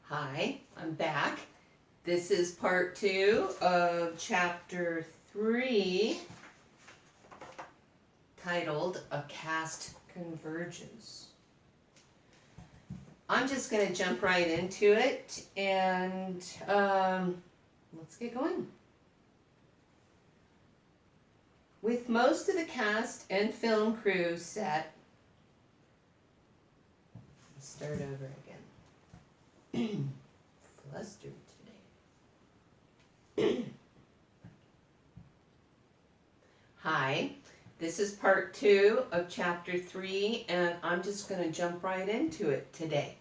Hi, I'm back. This is part 2 of chapter 3, titled A Cast Converges. I'm just going to jump right into it and let's get going. With most of the cast and film crew set, let's start over again. Flustered today. Hi, this is part 2 of chapter 3, and I'm just going to jump right into it today.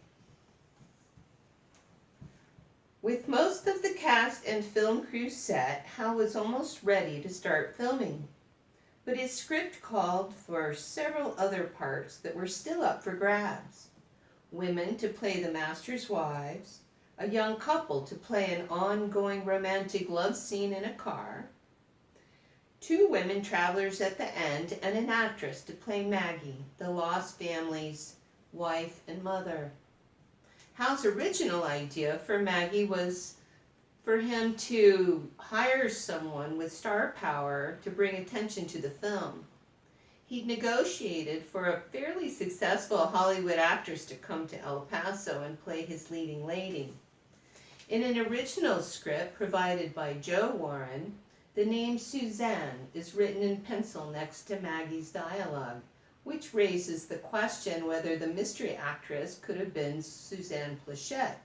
With most of the cast and film crew set, Hal was almost ready to start filming. But his script called for several other parts that were still up for grabs. Women to play the master's wives, a young couple to play an ongoing romantic love scene in a car, 2 women travelers at the end, and an actress to play Maggie, the lost family's wife and mother. Hal's original idea for Maggie was for him to hire someone with star power to bring attention to the film. He'd negotiated for a fairly successful Hollywood actress to come to El Paso and play his leading lady. In an original script provided by Joe Warren, the name Suzanne is written in pencil next to Maggie's dialogue, which raises the question whether the mystery actress could have been Suzanne Plachette,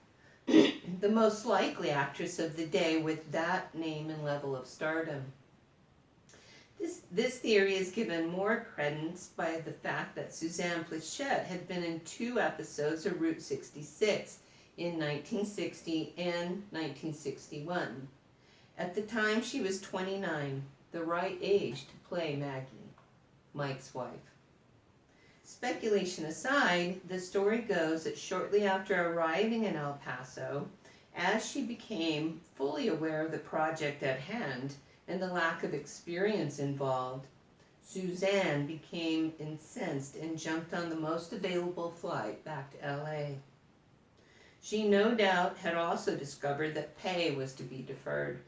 the most likely actress of the day with that name and level of stardom. This theory is given more credence by the fact that Suzanne Plachette had been in 2 episodes of Route 66 in 1960 and 1961. At the time she was 29, the right age to play Maggie, Mike's wife. Speculation aside, the story goes that shortly after arriving in El Paso, as she became fully aware of the project at hand and the lack of experience involved, Suzanne became incensed and jumped on the most available flight back to LA. She no doubt had also discovered that pay was to be deferred.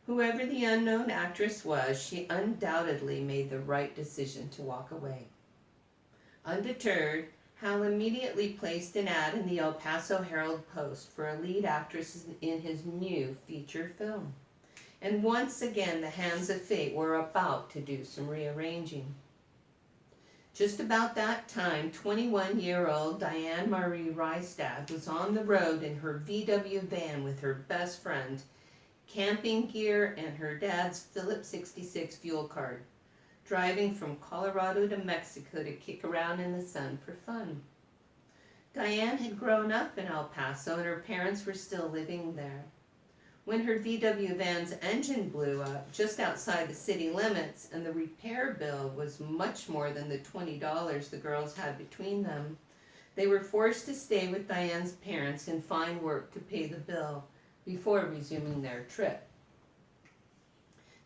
Whoever the unknown actress was, she undoubtedly made the right decision to walk away. Undeterred, Hal immediately placed an ad in the El Paso Herald-Post for a lead actress in his new feature film. And once again, the hands of fate were about to do some rearranging. Just about that time, 21-year-old Diane Marie Rystad was on the road in her VW van with her best friend, camping gear, and her dad's Phillips 66 fuel card, driving from Colorado to Mexico to kick around in the sun for fun. Diane had grown up in El Paso and her parents were still living there. When her VW van's engine blew up just outside the city limits and the repair bill was much more than the $20 the girls had between them, they were forced to stay with Diane's parents and find work to pay the bill before resuming their trip.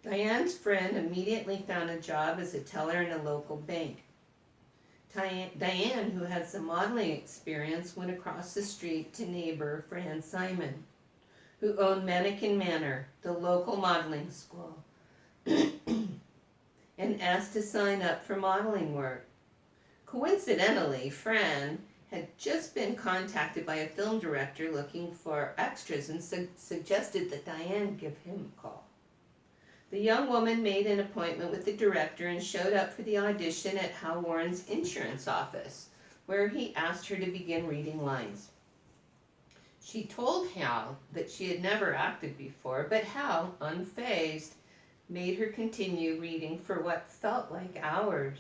Diane's friend immediately found a job as a teller in a local bank. Diane, who had some modeling experience, went across the street to neighbor Fran Simon, who owned Mannequin Manor, the local modeling school, and asked to sign up for modeling work. Coincidentally, Fran had just been contacted by a film director looking for extras and suggested that Diane give him a call. The young woman made an appointment with the director and showed up for the audition at Hal Warren's insurance office, where he asked her to begin reading lines. She told Hal that she had never acted before, but Hal, unfazed, made her continue reading for what felt like hours.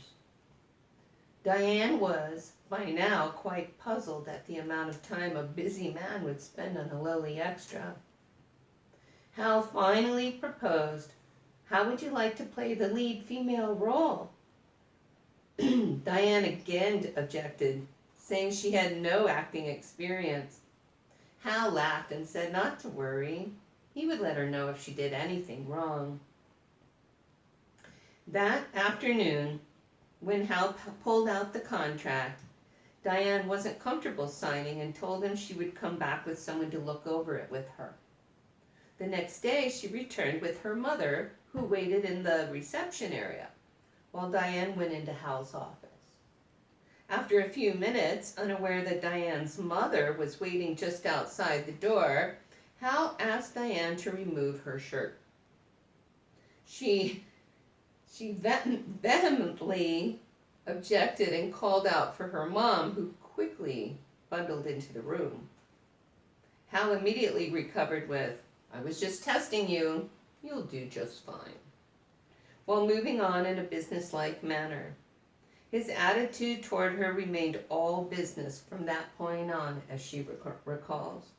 Diane was, by now, quite puzzled at the amount of time a busy man would spend on a lowly extra. Hal finally proposed, "How would you like to play the lead female role?" Diane again objected, saying she had no acting experience. Hal laughed and said not to worry. He would let her know if she did anything wrong. That afternoon, when Hal pulled out the contract, Diane wasn't comfortable signing and told him she would come back with someone to look over it with her. The next day, she returned with her mother, who waited in the reception area, while Diane went into Hal's office. After a few minutes, unaware that Diane's mother was waiting just outside the door, Hal asked Diane to remove her shirt. She vehemently objected and called out for her mom, who quickly bundled into the room. Hal immediately recovered with, "I was just testing you. You'll do just fine," while moving on in a businesslike manner. His attitude toward her remained all business from that point on, as she recalls.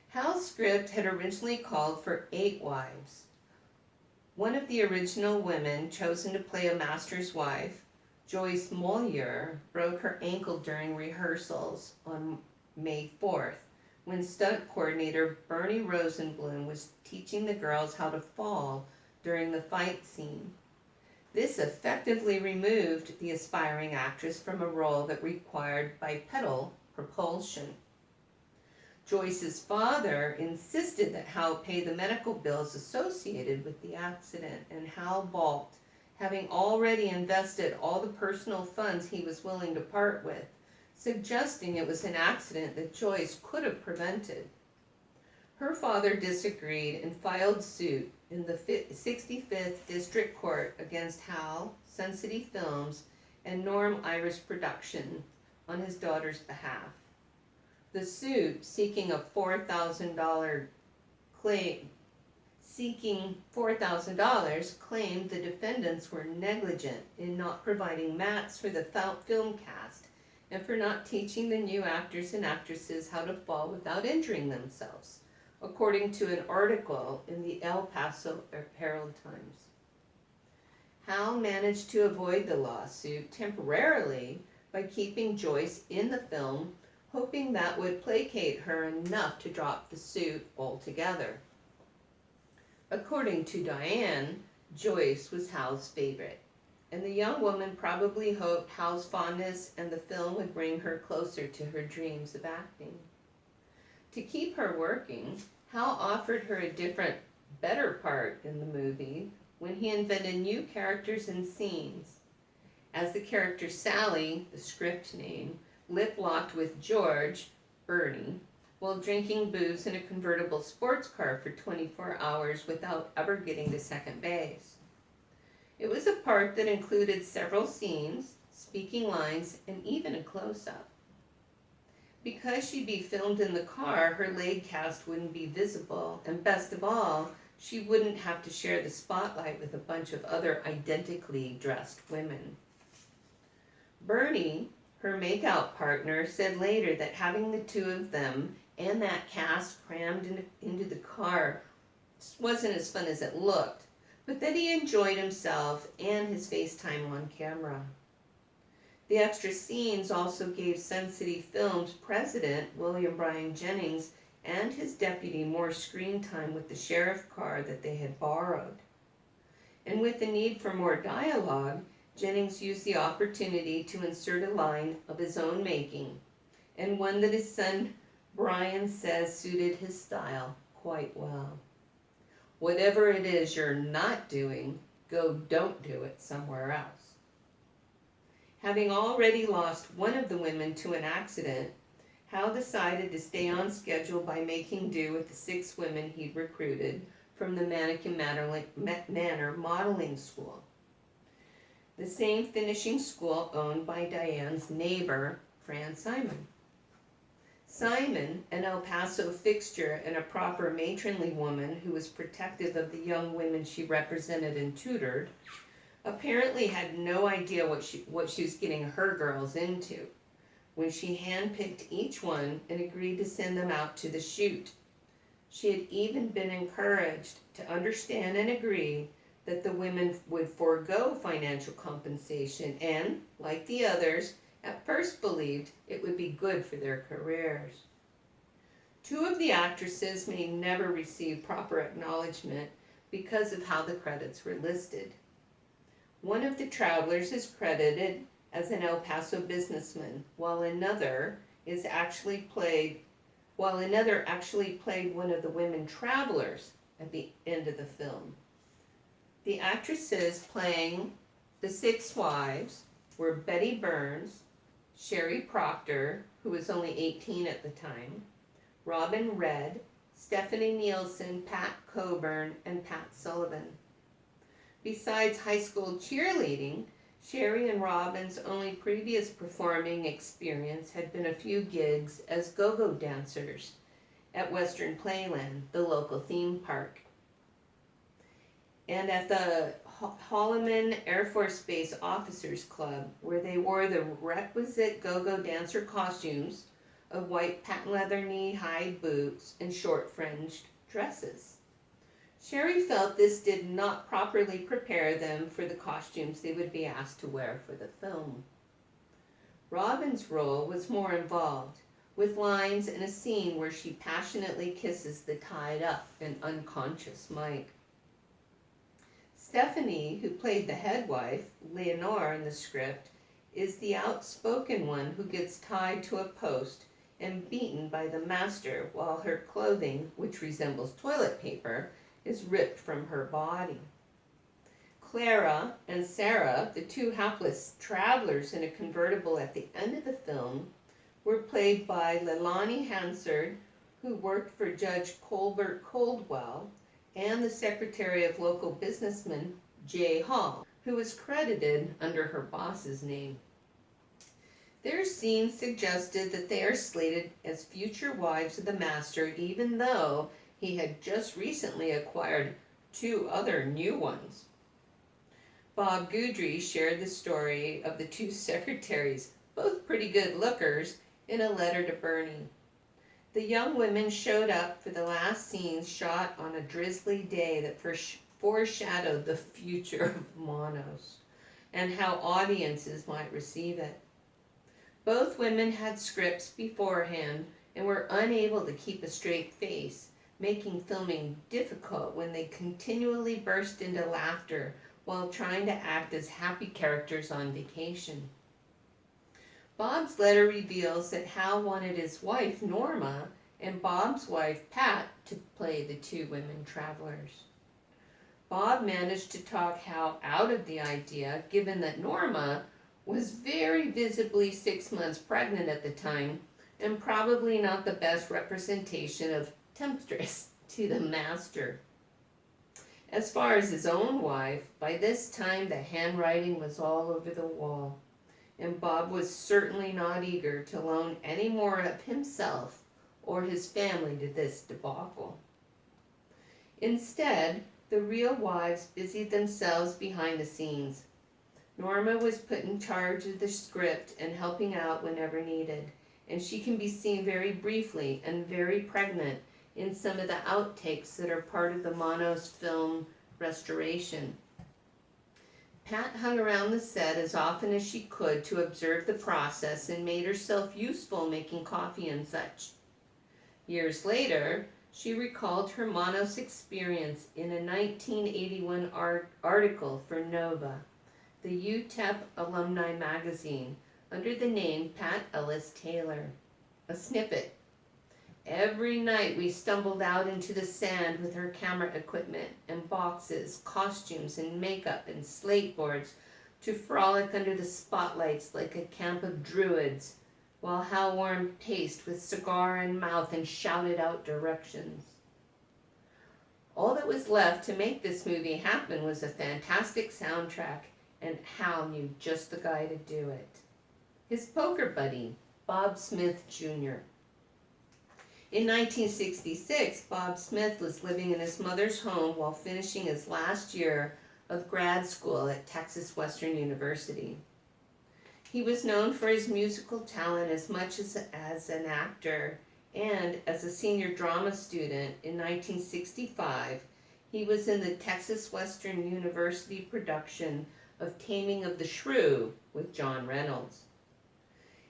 Hal's script had originally called for 8 wives. One of the original women chosen to play a master's wife, Joyce Mollier, broke her ankle during rehearsals on May 4th, when stunt coordinator Bernie Rosenblum was teaching the girls how to fall during the fight scene. This effectively removed the aspiring actress from a role that required bipedal propulsion. Joyce's father insisted that Hal pay the medical bills associated with the accident, and Hal balked, having already invested all the personal funds he was willing to part with, suggesting it was an accident that Joyce could have prevented. Her father disagreed and filed suit in the 65th District Court against Hal, Sun City Films, and Norm Iris Production on his daughter's behalf. The suit, seeking $4,000, claimed the defendants were negligent in not providing mats for the film cast and for not teaching the new actors and actresses how to fall without injuring themselves, according to an article in the El Paso Herald-Times. Hal managed to avoid the lawsuit temporarily by keeping Joyce in the film, hoping that would placate her enough to drop the suit altogether. According to Diane, Joyce was Hal's favorite, and the young woman probably hoped Hal's fondness and the film would bring her closer to her dreams of acting. To keep her working, Hal offered her a different, better part in the movie when he invented new characters and scenes. As the character Sally, the script name, lip-locked with George, Bernie, while drinking booze in a convertible sports car for 24 hours without ever getting to second base. It was a part that included several scenes, speaking lines, and even a close-up. Because she'd be filmed in the car, her leg cast wouldn't be visible, and best of all, she wouldn't have to share the spotlight with a bunch of other identically dressed women. Bernie, her makeout partner, said later that having the two of them and that cast crammed into the car wasn't as fun as it looked, but that he enjoyed himself and his face time on camera. The extra scenes also gave Sun City Films president William Bryan Jennings and his deputy more screen time with the sheriff car that they had borrowed. And with the need for more dialogue, Jennings used the opportunity to insert a line of his own making, and one that his son Brian says suited his style quite well. "Whatever it is you're not doing, don't do it somewhere else." Having already lost one of the women to an accident, Hal decided to stay on schedule by making do with the 6 women he'd recruited from the Mannequin Manor modeling school, the same finishing school owned by Diane's neighbor, Fran Simon. Simon, an El Paso fixture and a proper matronly woman who was protective of the young women she represented and tutored, apparently had no idea what she was getting her girls into when she handpicked each one and agreed to send them out to the shoot. She had even been encouraged to understand and agree that the women would forego financial compensation and, like the others, at first believed it would be good for their careers. 2 of the actresses may never receive proper acknowledgement because of how the credits were listed. One of the travelers is credited as an El Paso businessman, while another actually played one of the women travelers at the end of the film. The actresses playing the six wives were Betty Burns, Sherry Proctor, who was only 18 at the time, Robin Redd, Stephanie Nielsen, Pat Coburn, and Pat Sullivan. Besides high school cheerleading, Sherry and Robin's only previous performing experience had been a few gigs as go-go dancers at Western Playland, the local theme park. And at the Holloman Air Force Base Officers Club, where they wore the requisite go-go dancer costumes of white patent leather knee-high boots and short fringed dresses. Sherry felt this did not properly prepare them for the costumes they would be asked to wear for the film. Robin's role was more involved, with lines in a scene where she passionately kisses the tied up and unconscious Mike. Stephanie, who played the head wife, Leonore, in the script, is the outspoken one who gets tied to a post and beaten by the master while her clothing, which resembles toilet paper, is ripped from her body. Clara and Sarah, the two hapless travelers in a convertible at the end of the film, were played by Leilani Hansard, who worked for Judge Colbert Coldwell, and the secretary of local businessman Jay Hall, who was credited under her boss's name. Their scenes suggested that they are slated as future wives of the master, even though he had just recently acquired two other new ones. Bob Guidry shared the story of the two secretaries, both pretty good lookers, in a letter to Bernie. The young women showed up for the last scenes shot on a drizzly day that foreshadowed the future of Manos and how audiences might receive it. Both women had scripts beforehand and were unable to keep a straight face, making filming difficult when they continually burst into laughter while trying to act as happy characters on vacation. Bob's letter reveals that Hal wanted his wife, Norma, and Bob's wife, Pat, to play the two women travelers. Bob managed to talk Hal out of the idea, given that Norma was very visibly 6 months pregnant at the time and probably not the best representation of temptress to the master. As far as his own wife, by this time the handwriting was all over the wall, and Bob was certainly not eager to loan any more of himself or his family to this debacle. Instead, the real wives busied themselves behind the scenes. Norma was put in charge of the script and helping out whenever needed, and she can be seen very briefly and very pregnant in some of the outtakes that are part of the Manos film restoration. Pat hung around the set as often as she could to observe the process and made herself useful making coffee and such. Years later, she recalled her Manos experience in a 1981 article for Nova, the UTEP alumni magazine, under the name Pat Ellis Taylor. A snippet. Every night we stumbled out into the sand with her camera equipment and boxes, costumes and makeup and slate boards to frolic under the spotlights like a camp of druids, while Hal Warren paced with cigar in mouth and shouted out directions. All that was left to make this movie happen was a fantastic soundtrack, and Hal knew just the guy to do it. His poker buddy, Bob Smith Jr. In 1966, Bob Smith was living in his mother's home while finishing his last year of grad school at Texas Western University. He was known for his musical talent as much as an actor, and as a senior drama student in 1965, he was in the Texas Western University production of Taming of the Shrew with John Reynolds.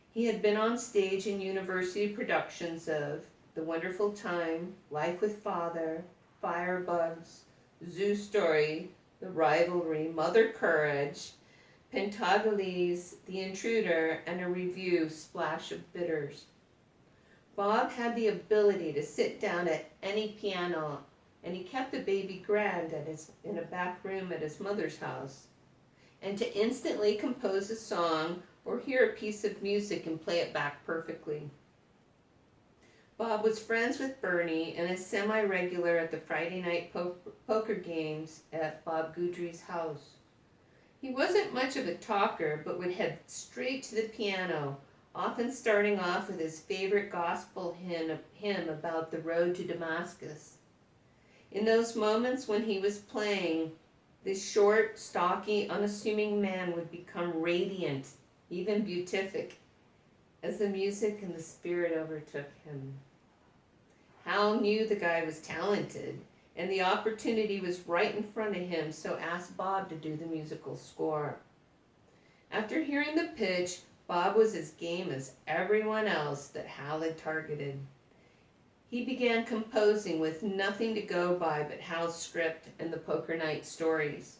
He had been on stage in university productions of The Wonderful Time, Life with Father, Firebugs, Zoo Story, The Rivalry, Mother Courage, Pentagales, The Intruder, and a review, Splash of Bitters. Bob had the ability to sit down at any piano, and he kept a baby grand in a back room at his mother's house, and to instantly compose a song or hear a piece of music and play it back perfectly. Bob was friends with Bernie and a semi-regular at the Friday night poker games at Bob Guidry's house. He wasn't much of a talker, but would head straight to the piano, often starting off with his favorite gospel hymn about the road to Damascus. In those moments when he was playing, this short, stocky, unassuming man would become radiant, even beatific, as the music and the spirit overtook him. Hal knew the guy was talented, and the opportunity was right in front of him, so asked Bob to do the musical score. After hearing the pitch, Bob was as game as everyone else that Hal had targeted. He began composing with nothing to go by but Hal's script and the poker night stories.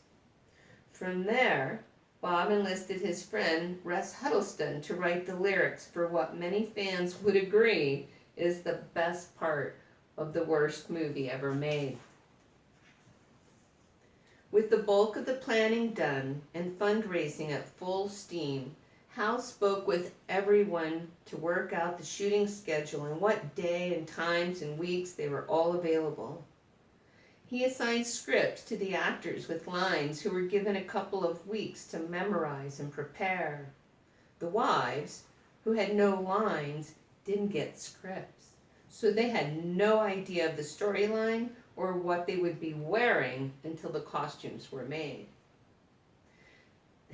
From there, Bob enlisted his friend Russ Huddleston to write the lyrics for what many fans would agree is the best part of the worst movie ever made. With the bulk of the planning done and fundraising at full steam, Hal spoke with everyone to work out the shooting schedule and what day and times and weeks they were all available. He assigned scripts to the actors with lines who were given a couple of weeks to memorize and prepare. The wives, who had no lines, didn't get scripts, so they had no idea of the storyline or what they would be wearing until the costumes were made.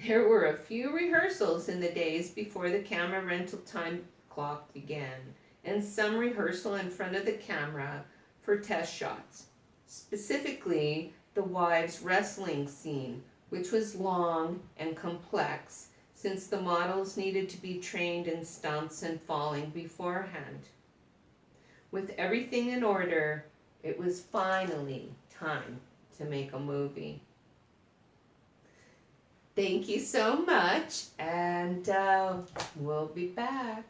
There were a few rehearsals in the days before the camera rental time clock began, and some rehearsal in front of the camera for test shots, specifically the wives' wrestling scene, which was long and complex since the models needed to be trained in stunts and falling beforehand. With everything in order, it was finally time to make a movie. Thank you so much, and we'll be back.